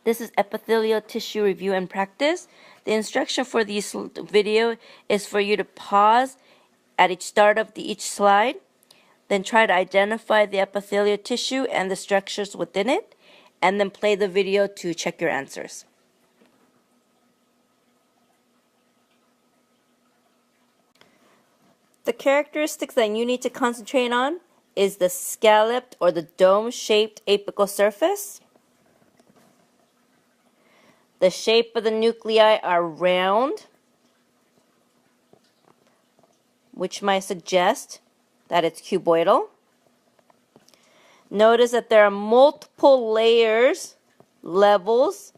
This is epithelial tissue review and practice. The instruction for this video is for you to pause at each start of each slide, then try to identify the epithelial tissue and the structures within it, and then play the video to check your answers. The characteristics that you need to concentrate on is the scalloped or the dome-shaped apical surface. The shape of the nuclei are round, which might suggest that it's cuboidal. Notice that there are multiple levels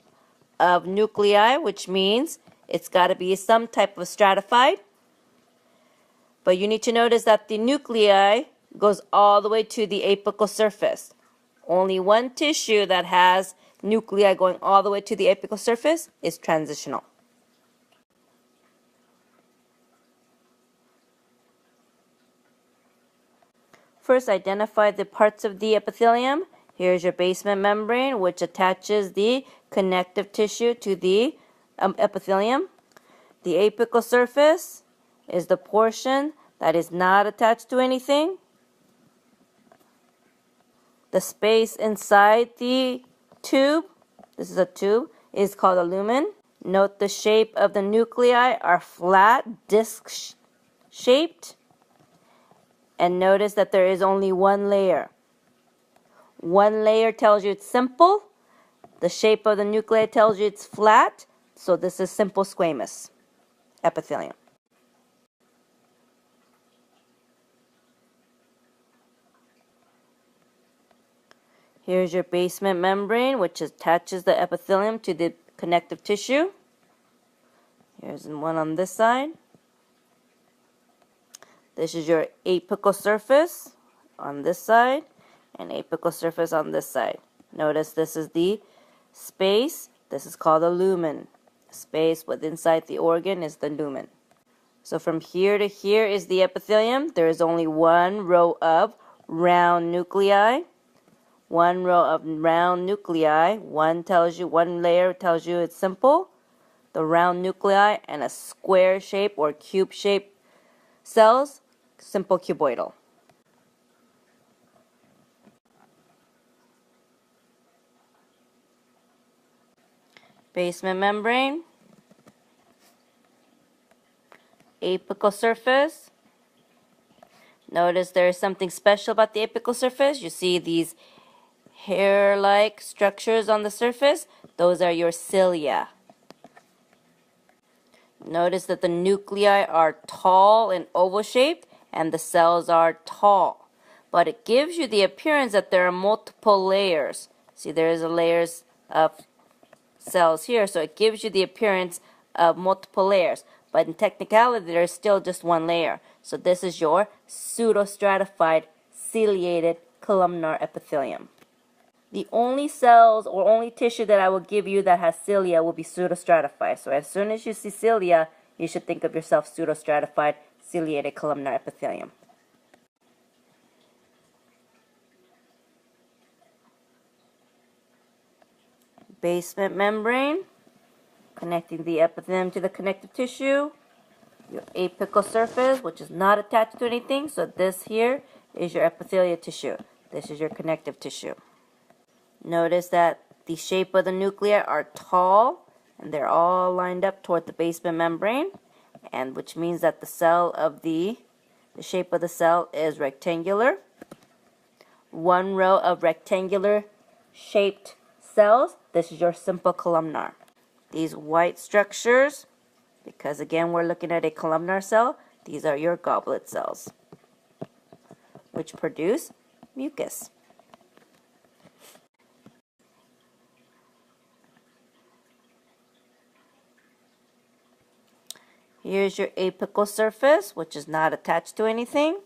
of nuclei, which means it's got to be some type of stratified. But you need to notice that the nuclei goes all the way to the apical surface. Only one tissue that has nuclei going all the way to the apical surface is transitional. First, identify the parts of the epithelium. Here's your basement membrane, which attaches the connective tissue to the epithelium. The apical surface is the portion that is not attached to anything. The space inside the tube, this is a tube, is called a lumen. Note the shape of the nuclei are flat, disc-shaped. And notice that there is only one layer. One layer tells you it's simple. The shape of the nuclei tells you it's flat. So this is simple squamous epithelium. Here's your basement membrane, which attaches the epithelium to the connective tissue. Here's one on this side. This is your apical surface on this side and apical surface on this side. Notice this is the space. This is called a lumen. Space within inside the organ is the lumen. So from here to here is the epithelium. There is only one row of round nuclei. One row of round nuclei. One layer tells you it's simple. The round nuclei and a square shape or cube shape cells, simple cuboidal. Basement membrane. Apical surface. Notice there is something special about the apical surface. You see these hair-like structures on the surface. Those are your cilia. Notice that the nuclei are tall and oval-shaped and the cells are tall. But it gives you the appearance that there are multiple layers. See, there is a layers of cells here, so it gives you the appearance of multiple layers. But in technicality, there is still just one layer. So this is your pseudostratified ciliated columnar epithelium. The only cells or only tissue that I will give you that has cilia will be pseudostratified. So as soon as you see cilia, you should think of yourself pseudostratified ciliated columnar epithelium. Basement membrane, connecting the epithelium to the connective tissue. Your apical surface, which is not attached to anything. So this here is your epithelial tissue. This is your connective tissue. Notice that the shape of the nuclei are tall and they're all lined up toward the basement membrane, and which means that the shape of the cell is rectangular. One row of rectangular shaped cells. This is your simple columnar. These white structures, because again we're looking at a columnar cell, these are your goblet cells, which produce mucus. Here's your apical surface, which is not attached to anything.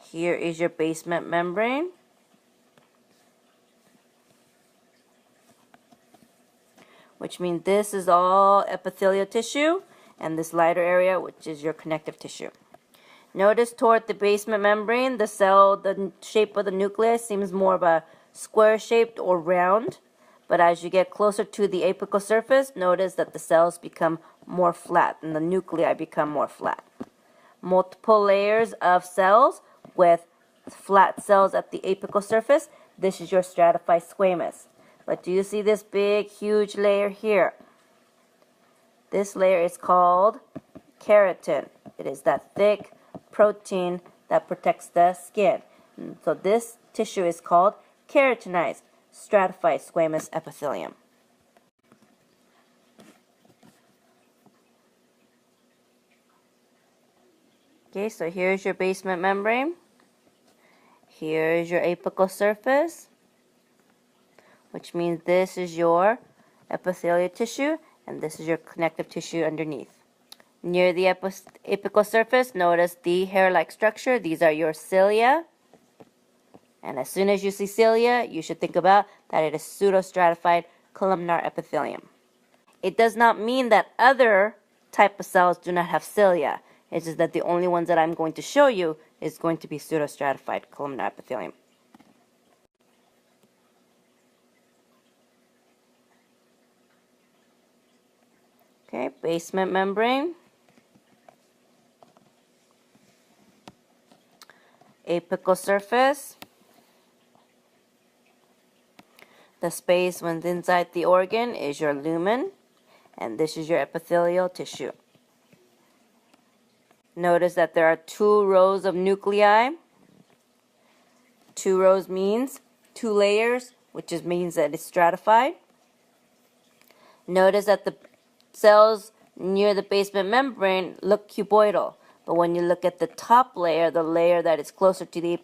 Here is your basement membrane. Which means this is all epithelial tissue, and this lighter area, which is your connective tissue. Notice toward the basement membrane, the shape of the nucleus seems more of a square-shaped or round, But as you get closer to the apical surface, notice that the cells become more flat and the nuclei become more flat. Multiple layers of cells with flat cells at the apical surface. This is your stratified squamous. But do you see this big, huge layer here? This layer is called keratin. It is that thick protein that protects the skin. So this tissue is called keratinized stratified squamous epithelium. Okay, so here's your basement membrane. Here is your apical surface, which means this is your epithelial tissue, and this is your connective tissue underneath. Near the apical surface, notice the hair-like structure. These are your cilia. And as soon as you see cilia, you should think about that it is pseudostratified columnar epithelium. It does not mean that other type of cells do not have cilia. It's just that the only ones that I'm going to show you is going to be pseudostratified columnar epithelium. Okay, basement membrane. Apical surface. The space when inside the organ is your lumen, and this is your epithelial tissue. Notice that there are 2 rows of nuclei. 2 rows means 2 layers, which means that it's stratified. Notice that the cells near the basement membrane look cuboidal, but when you look at the top layer, the layer that is closer to the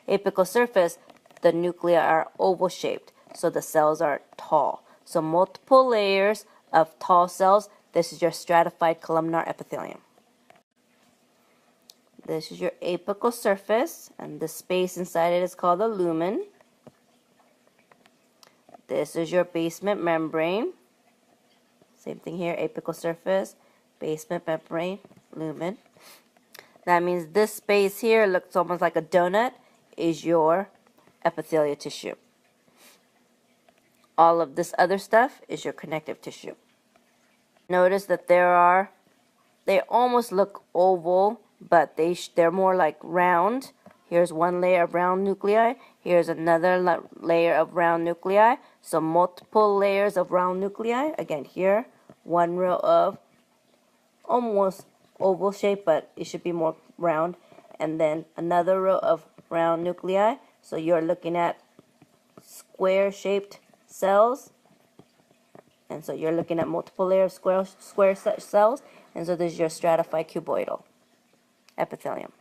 apical surface, the nuclei are oval-shaped, so the cells are tall. So multiple layers of tall cells. This is your stratified columnar epithelium. This is your apical surface, and the space inside it is called the lumen. This is your basement membrane. Same thing here, apical surface, basement membrane, lumen. That means this space here looks almost like a donut, is your epithelial tissue. All of this other stuff is your connective tissue. Notice that they almost look oval, but they're more like round. Here's one layer of round nuclei. Here's another layer of round nuclei. So multiple layers of round nuclei. Again, here, one row of almost oval shape, but it should be more round. And then another row of round nuclei. So you're looking at square-shaped cells. And so you're looking at multiple layers of square cells. And so this is your stratified cuboidal epithelium.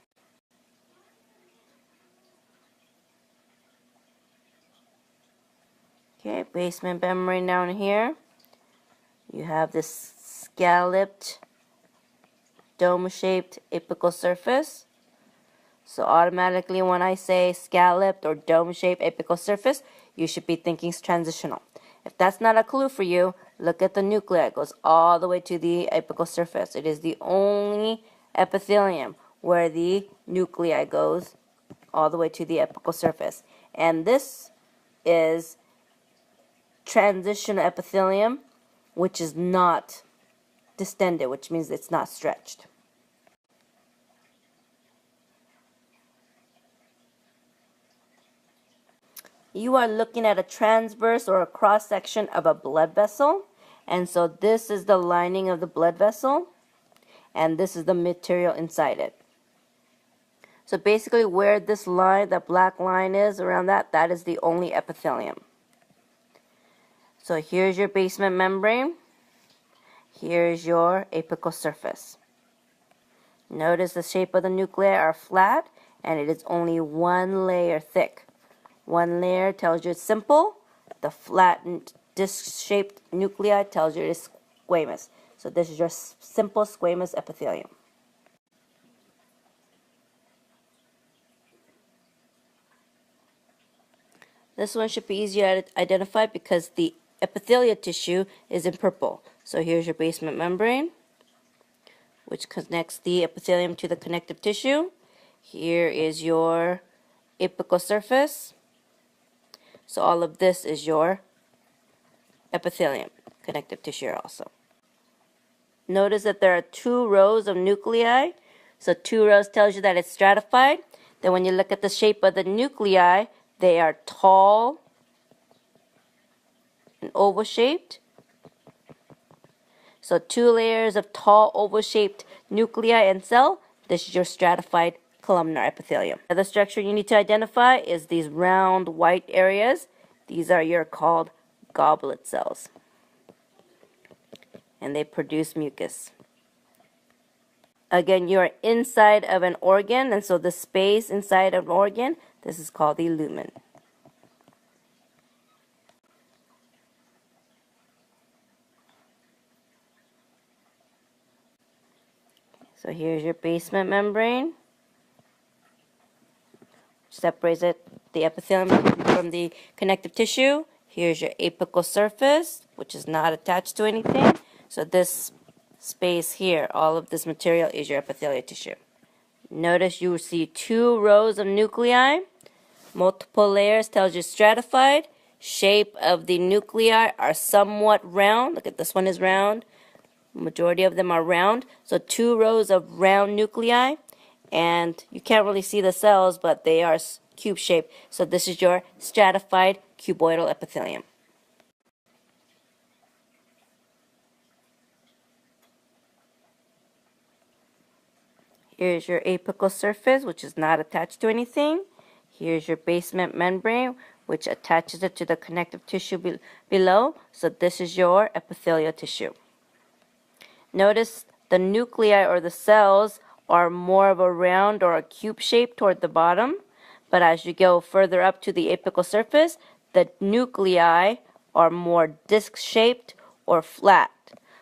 Okay, basement membrane down here. You have this scalloped, dome-shaped apical surface. So automatically when I say scalloped or dome-shaped apical surface, you should be thinking transitional. If that's not a clue for you, look at the nuclei. It goes all the way to the apical surface. It is the only epithelium where the nuclei goes all the way to the apical surface. And this is transitional epithelium, which is not distended, which means it's not stretched. You are looking at a transverse or a cross-section of a blood vessel. And so this is the lining of the blood vessel, and this is the material inside it. So basically where this line, the black line is around that is the only epithelium. So here's your basement membrane. Here's your apical surface. Notice the shape of the nuclei are flat, and it is only one layer thick. One layer tells you it's simple. The flattened disc-shaped nuclei tells you it's squamous. So this is your simple squamous epithelium. This one should be easier to identify because the epithelial tissue is in purple. So here's your basement membrane, which connects the epithelium to the connective tissue. Here is your apical surface. So all of this is your epithelium, connective tissue also. Notice that there are 2 rows of nuclei. So 2 rows tells you that it's stratified. Then when you look at the shape of the nuclei, they are tall and oval-shaped. So 2 layers of tall oval-shaped nuclei and cell. This is your stratified columnar epithelium. The structure you need to identify is these round white areas. These are your called goblet cells. And they produce mucus. Again, you are inside of an organ, and so the space inside of an organ, this is called the lumen. So here's your basement membrane. Separates the epithelium from the connective tissue. Here's your apical surface, which is not attached to anything. So this space here, all of this material is your epithelial tissue. Notice you will see 2 rows of nuclei. Multiple layers tells you stratified. Shape of the nuclei are somewhat round. Look at this one is round. Majority of them are round. So 2 rows of round nuclei. And you can't really see the cells, but they are cube shaped. So this is your stratified cuboidal epithelium. Here's your apical surface, which is not attached to anything. Here's your basement membrane, which attaches it to the connective tissue below. So this is your epithelial tissue. Notice the nuclei or the cells are more of a round or a cube shape toward the bottom. But as you go further up to the apical surface, the nuclei are more disc-shaped or flat.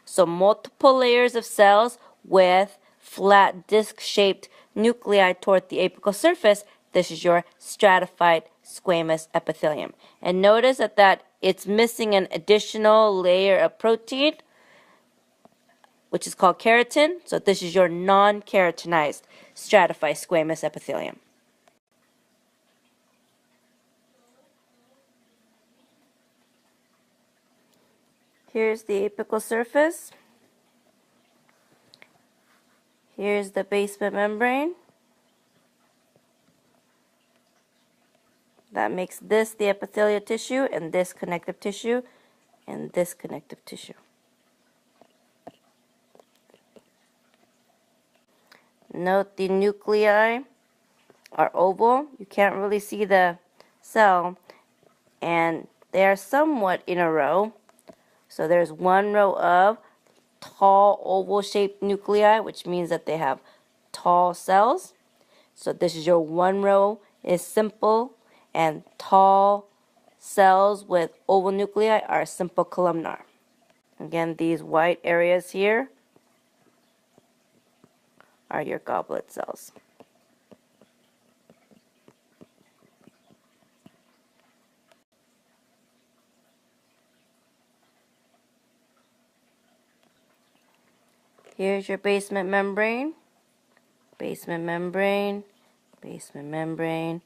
So multiple layers of cells with flat disc-shaped nuclei toward the apical surface, this is your stratified squamous epithelium. And notice that it's missing an additional layer of protein, which is called keratin. So this is your non-keratinized stratified squamous epithelium. Here's the apical surface. Here's the basement membrane. That makes this the epithelial tissue, and this connective tissue, and this connective tissue. Note the nuclei are oval. You can't really see the cell, and they are somewhat in a row. So there's 1 row of tall oval-shaped nuclei, which means that they have tall cells. So this is your 1 row is simple, and tall cells with oval nuclei are simple columnar. Again, these white areas here are your goblet cells. Here's your basement membrane, basement membrane, basement membrane,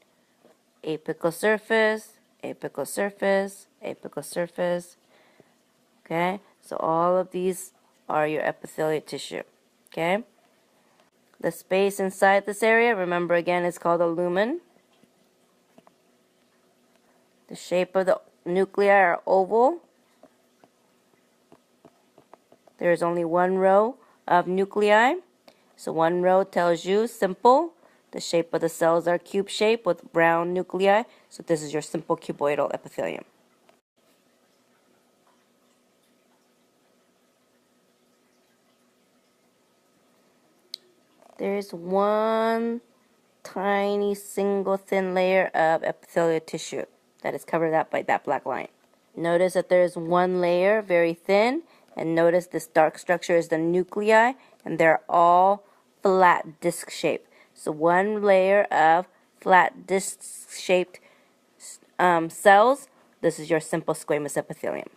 apical surface, apical surface, apical surface. Okay, so all of these are your epithelial tissue. Okay, the space inside this area, remember again, is called a lumen. The shape of the nuclei are oval. There is only 1 row of nuclei. So 1 row tells you simple. The shape of the cells are cube shape with brown nuclei. So this is your simple cuboidal epithelium. There's 1 tiny single thin layer of epithelial tissue that is covered up by that black line. Notice that there is 1 layer, very thin, and notice this dark structure is the nuclei, and they're all flat disc shaped. So 1 layer of flat disc shaped cells. This is your simple squamous epithelium.